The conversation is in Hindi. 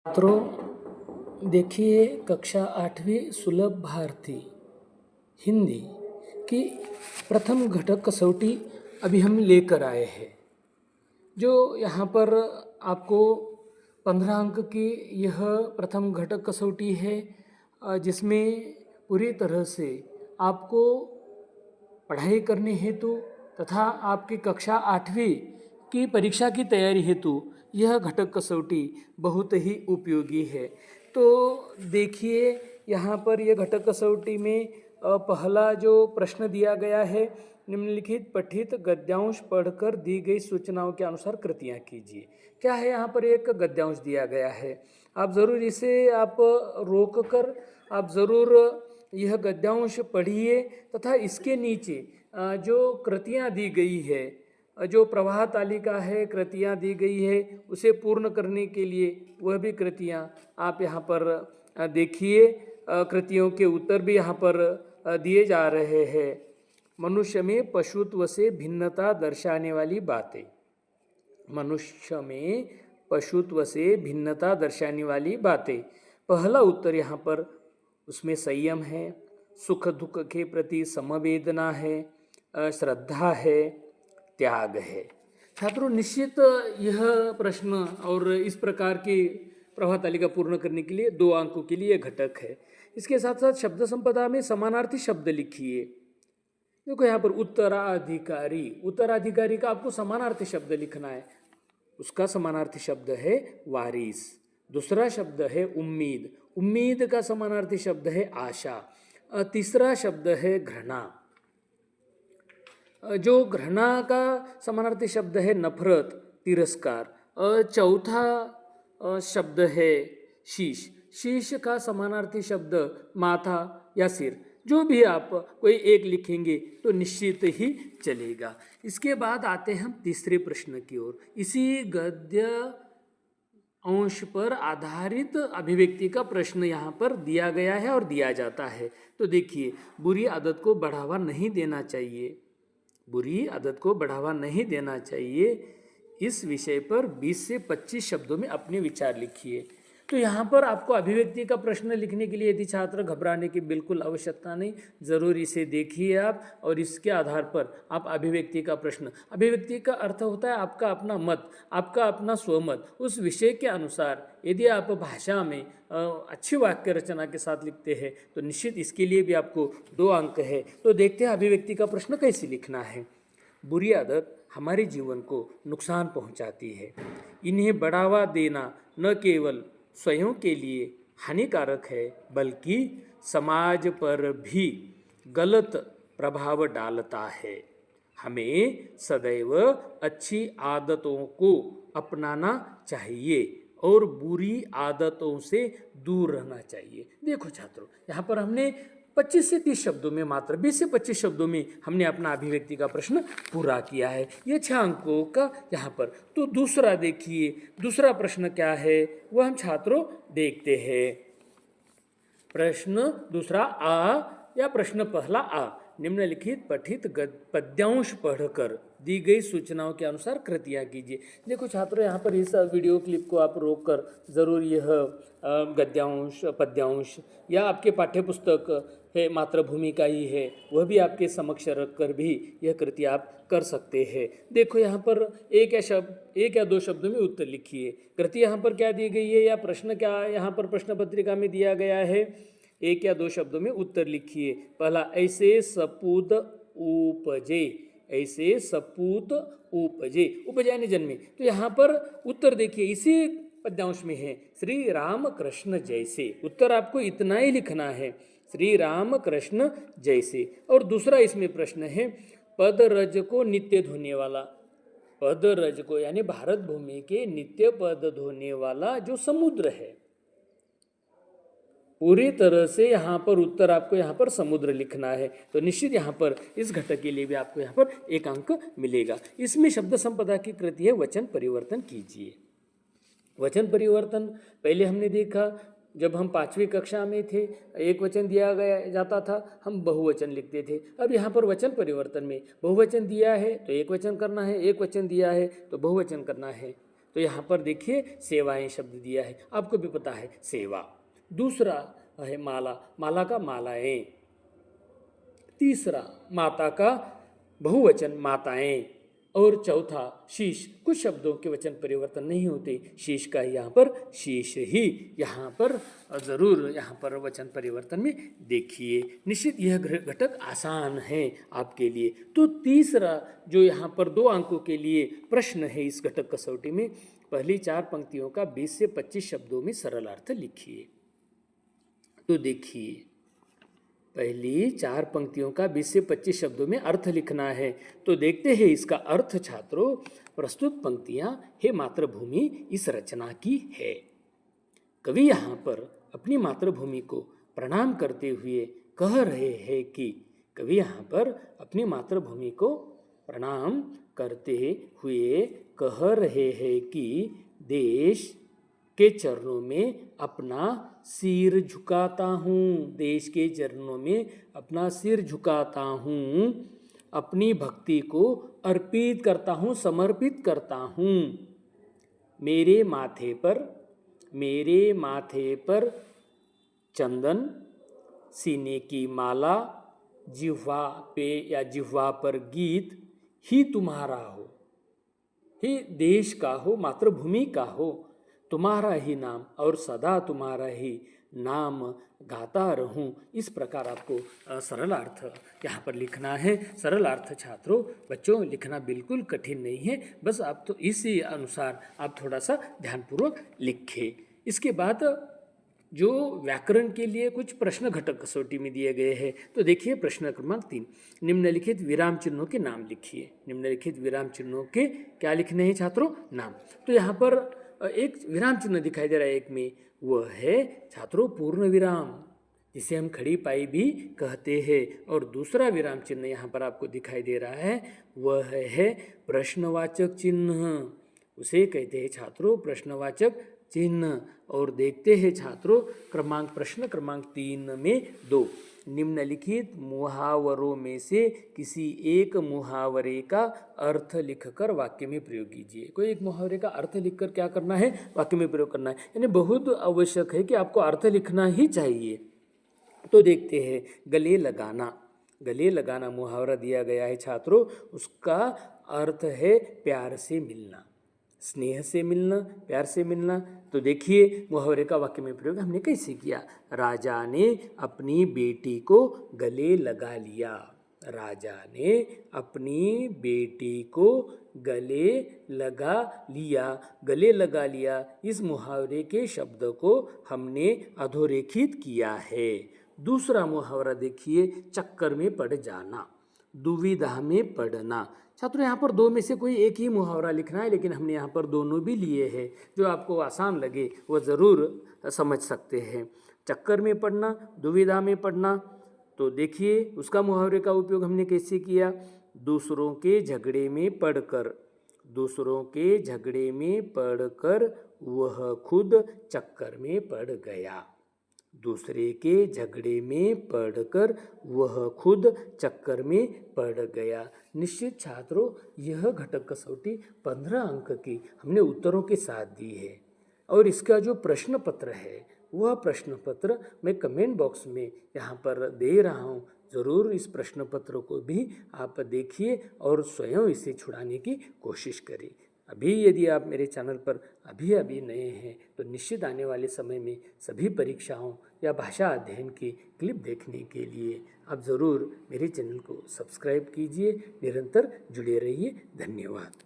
छात्रों, देखिए कक्षा 8वीं सुलभ भारती हिंदी की प्रथम घटक कसौटी अभी हम लेकर आए हैं। जो यहाँ पर आपको 15 अंक की यह प्रथम घटक कसौटी है, जिसमें पूरी तरह से आपको पढ़ाई करने हेतु तथा आपकी कक्षा 8वीं की परीक्षा की तैयारी हेतु यह घटक कसौटी बहुत ही उपयोगी है। तो देखिए यहाँ पर यह घटक कसौटी में पहला जो प्रश्न दिया गया है, निम्नलिखित पठित गद्यांश पढ़कर दी गई सूचनाओं के अनुसार कृतियाँ कीजिए। क्या है, यहाँ पर एक गद्यांश दिया गया है, आप ज़रूर इसे आप रोक कर आप ज़रूर यह गद्यांश पढ़िए तथा इसके नीचे जो कृतियाँ दी गई है, जो प्रवाह तालिका है, कृतियाँ दी गई है, उसे पूर्ण करने के लिए वह भी कृतियाँ आप यहाँ पर देखिए। कृतियों के उत्तर भी यहाँ पर दिए जा रहे हैं। मनुष्य में पशुत्व से भिन्नता दर्शाने वाली बातें। मनुष्य में पशुत्व से भिन्नता दर्शाने वाली बातें। पहला उत्तर यहाँ पर उसमें संयम है, सुख दुख के प्रति समवेदना है, श्रद्धा है, त्याग है। छात्रों, निश्चित यह प्रश्न और इस प्रकार की प्रवाह तालिका पूर्ण करने के लिए 2 अंकों के लिए घटक है। इसके साथ साथ शब्द संपदा में समानार्थी शब्द लिखिए। देखो यहाँ पर उत्तराधिकारी, उत्तराधिकारी का आपको समानार्थी शब्द लिखना है। उसका समानार्थी शब्द है वारिस। दूसरा शब्द है उम्मीद, उम्मीद का समानार्थी शब्द है आशा। तीसरा शब्द है घृणा, जो घृणा का समानार्थी शब्द है नफरत, तिरस्कार। चौथा शब्द है शीश, शीश का समानार्थी शब्द माथा या सिर। जो भी आप कोई एक लिखेंगे तो निश्चित ही चलेगा। इसके बाद आते हैं हम तीसरे प्रश्न की ओर। इसी गद्य अंश पर आधारित अभिव्यक्ति का प्रश्न यहाँ पर दिया गया है और दिया जाता है। तो देखिए, बुरी आदत को बढ़ावा नहीं देना चाहिए, बुरी आदत को बढ़ावा नहीं देना चाहिए, इस विषय पर 20 से 25 शब्दों में अपने विचार लिखिए। तो यहाँ पर आपको अभिव्यक्ति का प्रश्न लिखने के लिए यदि छात्र घबराने की बिल्कुल आवश्यकता नहीं, ज़रूर इसे देखिए आप और इसके आधार पर आप अभिव्यक्ति का प्रश्न, अभिव्यक्ति का अर्थ होता है आपका अपना मत, आपका अपना स्वमत, उस विषय के अनुसार यदि आप भाषा में अच्छी वाक्य रचना के साथ लिखते हैं तो निश्चित इसके लिए भी आपको 2 अंक है। तो देखते हैं अभिव्यक्ति का प्रश्न कैसे लिखना है। बुरी आदत हमारे जीवन को नुकसान पहुंचाती है। इन्हें बढ़ावा देना न केवल स्वयं के लिए हानिकारक है बल्कि समाज पर भी गलत प्रभाव डालता है। हमें सदैव अच्छी आदतों को अपनाना चाहिए और बुरी आदतों से दूर रहना चाहिए। देखो छात्रों, यहाँ पर हमने 25 से 30 शब्दों में, मात्र 20 से 25 शब्दों में हमने अपना अभिव्यक्ति का प्रश्न पूरा किया है। ये 6 अंकों का यहाँ पर। तो दूसरा देखिए, दूसरा प्रश्न क्या है वह हम छात्रों देखते हैं। प्रश्न दूसरा आ या प्रश्न पहला आ, निम्नलिखित पठित पद्यांश पढ़कर दी गई सूचनाओं के अनुसार कृतियाँ कीजिए। देखो छात्रों, यहाँ पर इस वीडियो क्लिप को आप रोक कर ज़रूर यह गद्यांश, पद्यांश या आपके पाठ्यपुस्तक है मातृभूमि का ही है, वह भी आपके समक्ष रख कर भी यह कृति आप कर सकते हैं। देखो यहाँ पर एक या 2 शब्दों में उत्तर लिखिए। कृति यहाँ पर क्या दी गई है या प्रश्न क्या यहाँ पर प्रश्न पत्रिका में दिया गया है, 1 या 2 शब्दों में उत्तर लिखिए। पहला, ऐसे सपूत उपजे, ऐसे सपूत उपजे, उपजा यानी जन्मे। तो यहाँ पर उत्तर देखिए इसी पद्यांश में है, श्री राम कृष्ण जैसे। उत्तर आपको इतना ही लिखना है, श्री राम कृष्ण जैसे। और दूसरा इसमें प्रश्न है, पद रज को नित्य धोने वाला, पद रज को यानी भारत भूमि के नित्य पद धोने वाला जो समुद्र है, पूरी तरह से यहाँ पर उत्तर आपको यहाँ पर समुद्र लिखना है। तो निश्चित यहाँ पर इस घटक के लिए भी आपको यहाँ पर 1 अंक मिलेगा। इसमें शब्द संपदा की कृति है वचन परिवर्तन कीजिए। वचन परिवर्तन पहले हमने देखा, जब हम 5वीं कक्षा में थे, एक वचन दिया गया जाता था, हम बहुवचन लिखते थे। अब यहाँ पर वचन परिवर्तन में बहुवचन दिया है तो एक वचन करना है, एक वचन दिया है तो बहुवचन करना है। तो यहाँ पर देखिए सेवाएं शब्द दिया है, आपको भी पता है सेवा। दूसरा है माला, माला का मालाएं। तीसरा माता का बहुवचन माताएं। और चौथा शीश, कुछ शब्दों के वचन परिवर्तन नहीं होते, शीश का यहाँ पर शीश ही यहाँ पर ज़रूर यहाँ पर वचन परिवर्तन में देखिए। निश्चित यह घटक आसान है आपके लिए। तो तीसरा जो यहाँ पर 2 अंकों के लिए प्रश्न है इस घटक कसौटी में, पहली 4 पंक्तियों का 20 से 25 शब्दों में सरल अर्थ लिखिए। तो देखिए पहली 4 पंक्तियों का 20 से 25 शब्दों में अर्थ लिखना है। तो देखते हैं इसका अर्थ छात्रों। प्रस्तुत पंक्तियां हे मातृभूमि इस रचना की है। कवि यहाँ पर अपनी मातृभूमि को प्रणाम करते हुए कह रहे हैं कि कवि यहाँ पर अपनी मातृभूमि को प्रणाम करते हुए कह रहे हैं कि देश के चरणों में अपना सिर झुकाता हूँ, देश के चरणों में अपना सिर झुकाता हूँ, अपनी भक्ति को अर्पित करता हूँ, समर्पित करता हूँ। मेरे माथे पर चंदन, सीने की माला, जिह्वा पे या जिह्वा पर गीत ही तुम्हारा हो, ही देश का हो, मातृभूमि का हो, तुम्हारा ही नाम और सदा तुम्हारा ही नाम गाता रहूं। इस प्रकार आपको सरल अर्थ यहाँ पर लिखना है। सरल अर्थ छात्रों बच्चों लिखना बिल्कुल कठिन नहीं है, बस आप तो इसी अनुसार आप थोड़ा सा ध्यानपूर्वक लिखें। इसके बाद जो व्याकरण के लिए कुछ प्रश्न घटक कसौटी में दिए गए हैं, तो देखिए प्रश्न क्रमांक 3, निम्नलिखित विराम चिन्हों के नाम लिखिए। निम्नलिखित विराम चिन्हों के क्या लिखने हैं छात्रों? नाम। तो यहाँ पर एक विराम चिन्ह दिखाई दे रहा है, एक में वह है छात्रों पूर्ण विराम, जिसे हम खड़ी पाई भी कहते हैं। और दूसरा विराम चिन्ह यहाँ पर आपको दिखाई दे रहा है, वह है प्रश्नवाचक चिन्ह, उसे कहते हैं छात्रों प्रश्नवाचक चिन्ह। और देखते हैं छात्रों प्रश्न क्रमांक 3 में 2, निम्नलिखित मुहावरों में से किसी एक मुहावरे का अर्थ लिखकर वाक्य में प्रयोग कीजिए। कोई एक मुहावरे का अर्थ लिखकर क्या करना है? वाक्य में प्रयोग करना है। यानी बहुत आवश्यक है कि आपको अर्थ लिखना ही चाहिए। तो देखते हैं गले लगाना। गले लगाना मुहावरा दिया गया है छात्रों, उसका अर्थ है प्यार से मिलना, स्नेह से मिलना, प्यार से मिलना। तो देखिए मुहावरे का वाक्य में प्रयोग हमने कैसे किया। राजा ने अपनी बेटी को गले लगा लिया। राजा ने अपनी बेटी को गले लगा लिया। गले लगा लिया, इस मुहावरे के शब्द को हमने अधोरेखित किया है। दूसरा मुहावरा देखिए, चक्कर में पड़ जाना, दुविधा में पड़ना। छात्रों यहाँ पर 2 में से कोई एक ही मुहावरा लिखना है, लेकिन हमने यहाँ पर दोनों भी लिए हैं। जो आपको आसान लगे वो ज़रूर समझ सकते हैं। चक्कर में पड़ना, दुविधा में पड़ना। तो देखिए उसका मुहावरे का उपयोग हमने कैसे किया। दूसरों के झगड़े में पड़कर, दूसरों के झगड़े में पड़कर वह खुद चक्कर में पड़ गया। दूसरे के झगड़े में पड़कर वह खुद चक्कर में पड़ गया। निश्चित छात्रों यह घटक कसौटी 15 अंक की हमने उत्तरों के साथ दी है। और इसका जो प्रश्न पत्र है वह प्रश्न पत्र मैं कमेंट बॉक्स में यहाँ पर दे रहा हूँ। ज़रूर इस प्रश्न पत्र को भी आप देखिए और स्वयं इसे छुड़ाने की कोशिश करें। अभी यदि आप मेरे चैनल पर अभी नए हैं तो निश्चित आने वाले समय में सभी परीक्षाओं या भाषा अध्ययन की क्लिप देखने के लिए आप ज़रूर मेरे चैनल को सब्सक्राइब कीजिए। निरंतर जुड़े रहिए। धन्यवाद।